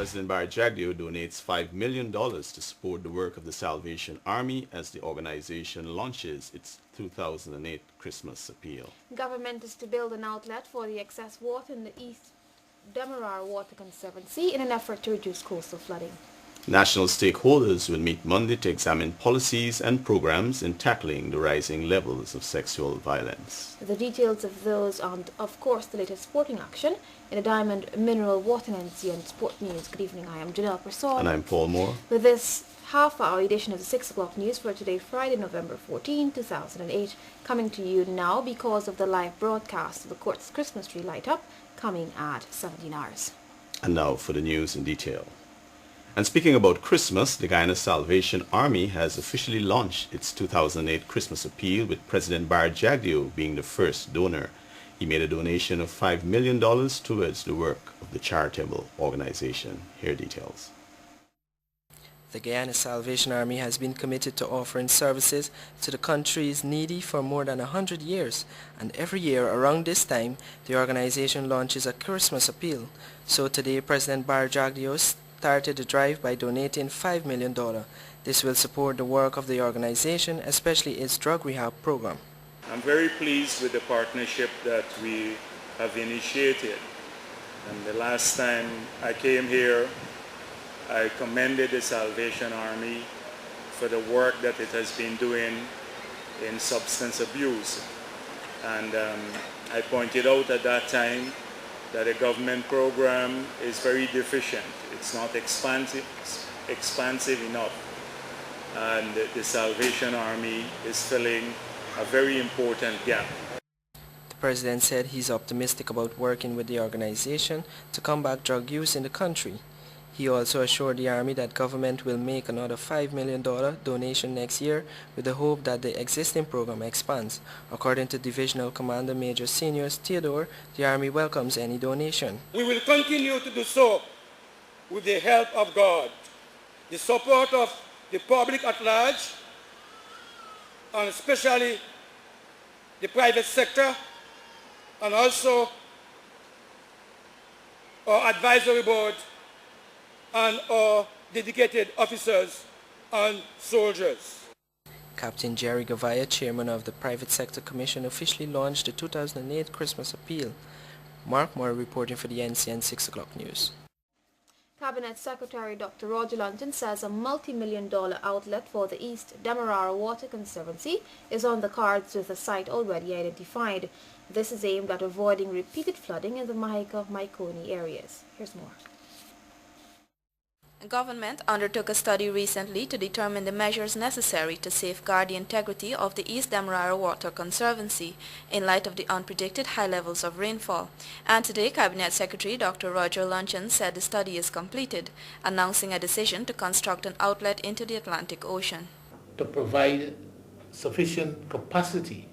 President Barry Jagdeo donates $5 million to support the work of the Salvation Army as the organization launches its 2008 Christmas appeal. Government is to build an outlet for the excess water in the East Demerara Water Conservancy in an effort to reduce coastal flooding. National stakeholders will meet Monday to examine policies and programs in tackling the rising levels of sexual violence. The details of those and, of course, the latest sporting action in the Diamond Mineral Water Energy and Sport News. Good evening, I am Janelle Persson. And I'm Paul Moore. With this half-hour edition of the 6 o'clock news for today, Friday, November 14, 2008, coming to you now because of the live broadcast of the court's Christmas tree light-up coming at 17 hours. And now for the news in detail. And speaking about Christmas, the Guyana Salvation Army has officially launched its 2008 Christmas appeal with President Barry Jagdeo being the first donor. He made a donation of $5 million towards the work of the charitable organization. Here are details. The Guyana Salvation Army has been committed to offering services to the country's needy for more than 100 years, and every year around this time, the organization launches a Christmas appeal. So today, President Barry Jagdeo started the drive by donating $5 million. This will support the work of the organization, especially its drug rehab program. I'm very pleased with the partnership that we have initiated. And the last time I came here, I commended the Salvation Army for the work that it has been doing in substance abuse. And I pointed out at that time that the government program is very deficient. It's not expansive enough. And the Salvation Army is filling a very important gap. The president said he's optimistic about working with the organization to combat drug use in the country. He also assured the Army that government will make another $5 million donation next year with the hope that the existing program expands. According to Divisional Commander Major Seniors Theodore, the Army welcomes any donation. We will continue to do so with the help of God, the support of the public at large, and especially the private sector, and also our advisory board and our dedicated officers and soldiers. Captain Jerry Gavaya, chairman of the Private Sector Commission, officially launched the 2008 Christmas appeal. Mark Moore reporting for the NCN 6 o'clock news. Cabinet Secretary Dr. Roger Luncheon says a multi-million-dollar outlet for the East Demerara Water Conservancy is on the cards with a site already identified. This is aimed at avoiding repeated flooding in the Mahika-Maikoni areas. Here's more. The government undertook a study recently to determine the measures necessary to safeguard the integrity of the East Demerara Water Conservancy in light of the unpredicted high levels of rainfall. And today, Cabinet Secretary Dr. Roger Luncheon said the study is completed, announcing a decision to construct an outlet into the Atlantic Ocean. To provide sufficient capacity,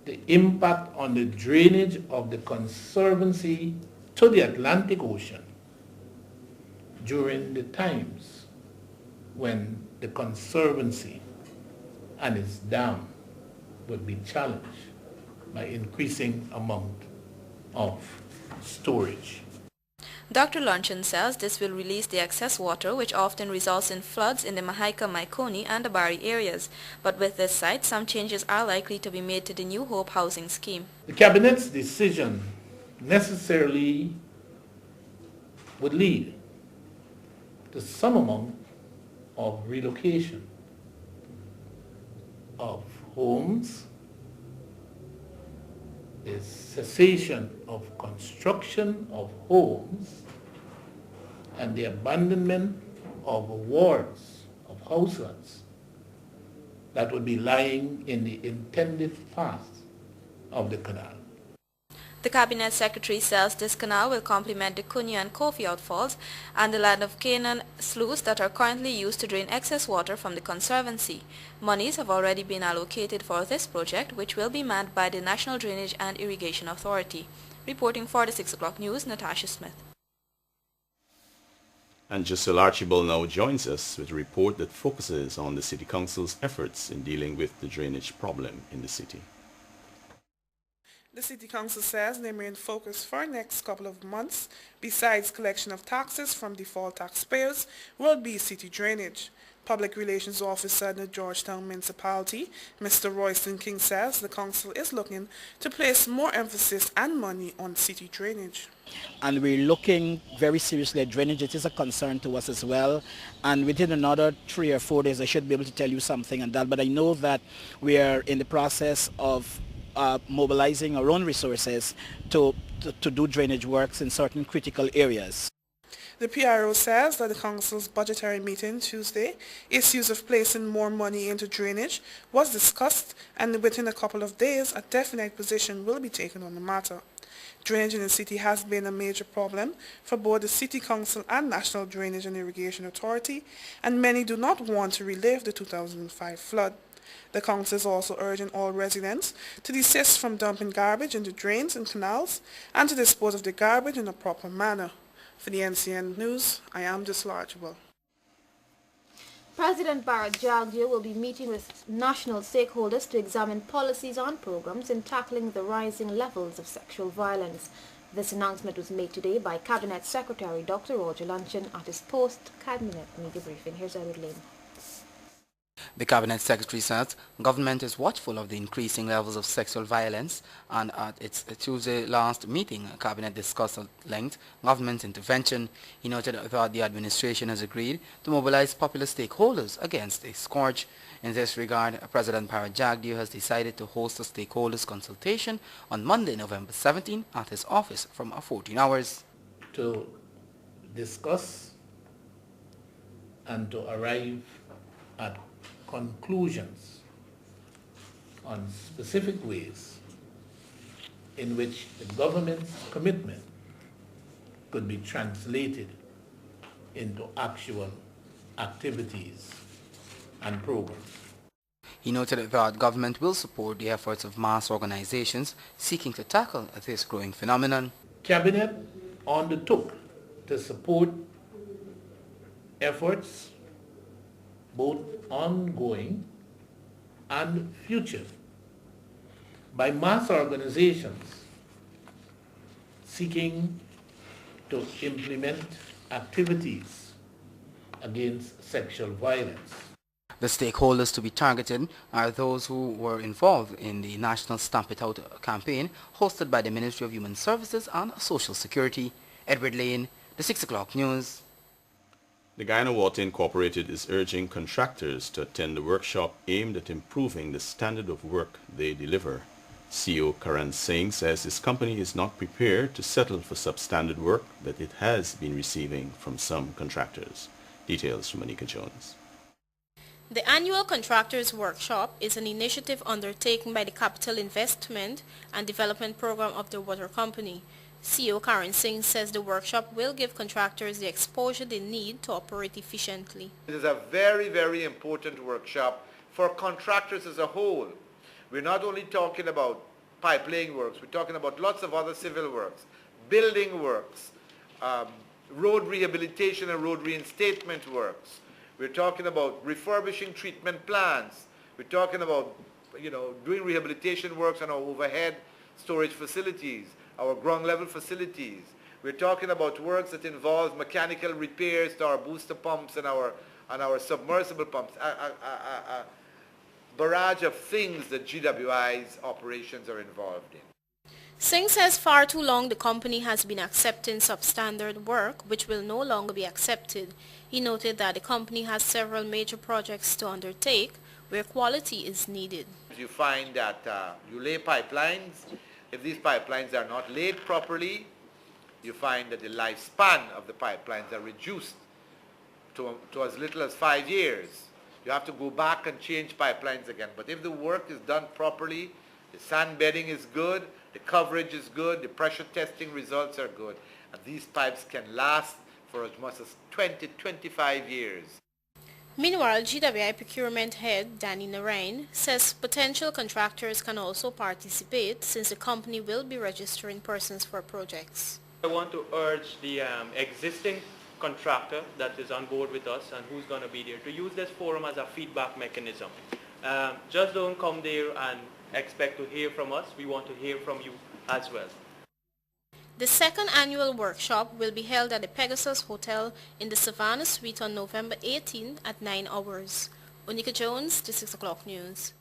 the impact on the drainage of the Conservancy to the Atlantic Ocean during the times when the Conservancy and its dam would be challenged by increasing amount of storage. Dr. Luncheon says this will release the excess water which often results in floods in the Mahika-Maikoni and the Bari areas. But with this site, some changes are likely to be made to the New Hope housing scheme. The Cabinet's decision necessarily would lead to some amount of relocation of homes, the cessation of construction of homes, and the abandonment of wards of households that would be lying in the intended path of the canal. The Cabinet Secretary says this canal will complement the Kunya and Kofi outfalls and the Land of Canaan sluices that are currently used to drain excess water from the Conservancy. Monies have already been allocated for this project, which will be manned by the National Drainage and Irrigation Authority. Reporting for the 6 o'clock news, Natasha Smith. And Giselle Archibald now joins us with a report that focuses on the City Council's efforts in dealing with the drainage problem in the city. The City Council says their main focus for the next couple of months, besides collection of taxes from default taxpayers, will be city drainage. Public Relations Officer in the Georgetown Municipality, Mr. Royston King, says the council is looking to place more emphasis and money on city drainage. And we're looking very seriously at drainage. It is a concern to us as well. And within another 3 or 4 days, I should be able to tell you something on that. But I know that we are in the process of mobilizing our own resources to do drainage works in certain critical areas. The PRO says that the council's budgetary meeting Tuesday, issues of placing more money into drainage was discussed, and within a couple of days a definite position will be taken on the matter. Drainage in the city has been a major problem for both the City Council and National Drainage and Irrigation Authority, and many do not want to relive the 2005 flood. The council is also urging all residents to desist from dumping garbage into drains and canals and to dispose of the garbage in a proper manner. For the NCN News, I am dislodgeable. President Bharat Jagdeo will be meeting with national stakeholders to examine policies and programs in tackling the rising levels of sexual violence. This announcement was made today by Cabinet Secretary Dr. Roger Luncheon at his post-cabinet media briefing. Here's Edward Lane. The Cabinet Secretary says government is watchful of the increasing levels of sexual violence, and at its Tuesday last meeting, Cabinet discussed at length government intervention. He noted that the administration has agreed to mobilize popular stakeholders against a scourge. In this regard, President Bharat Jagdeo has decided to host a stakeholders consultation on Monday, November 17 at his office from 14 hours. To discuss and to arrive at conclusions on specific ways in which the government's commitment could be translated into actual activities and programs. He noted that government will support the efforts of mass organizations seeking to tackle this growing phenomenon. Cabinet undertook to support efforts both ongoing and future by mass organizations seeking to implement activities against sexual violence. The stakeholders to be targeted are those who were involved in the National Stamp It Out campaign hosted by the Ministry of Human Services and Social Security. Edward Lane, the 6 o'clock news. The Guyana Water Incorporated is urging contractors to attend a workshop aimed at improving the standard of work they deliver. CEO Karan Singh says his company is not prepared to settle for substandard work that it has been receiving from some contractors. Details from Anika Jones. The annual Contractors Workshop is an initiative undertaken by the Capital Investment and Development Program of the Water Company. CEO Karan Singh says the workshop will give contractors the exposure they need to operate efficiently. It is a very, very important workshop for contractors as a whole. We're not only talking about pipelaying works, we're talking about lots of other civil works, building works, road rehabilitation and road reinstatement works. We're talking about refurbishing treatment plants. We're talking about, doing rehabilitation works on our overhead storage facilities, our ground level facilities. We're talking about works that involve mechanical repairs to our booster pumps and our submersible pumps. A barrage of things that GWI's operations are involved in. Singh says far too long the company has been accepting substandard work which will no longer be accepted. He noted that the company has several major projects to undertake where quality is needed. You find that you lay pipelines. If these pipelines are not laid properly, you find that the lifespan of the pipelines are reduced to as little as 5 years. You have to go back and change pipelines again. But if the work is done properly, the sand bedding is good, the coverage is good, the pressure testing results are good, and these pipes can last for as much as 20-25 years. Meanwhile, GWI procurement head Danny Narain says potential contractors can also participate since the company will be registering persons for projects. I want to urge the existing contractor that is on board with us and who's going to be there to use this forum as a feedback mechanism. Just don't come there and expect to hear from us. We want to hear from you as well. The second annual workshop will be held at the Pegasus Hotel in the Savannah Suite on November 18 at 9 hours. Onika Jones, the 6 o'clock news.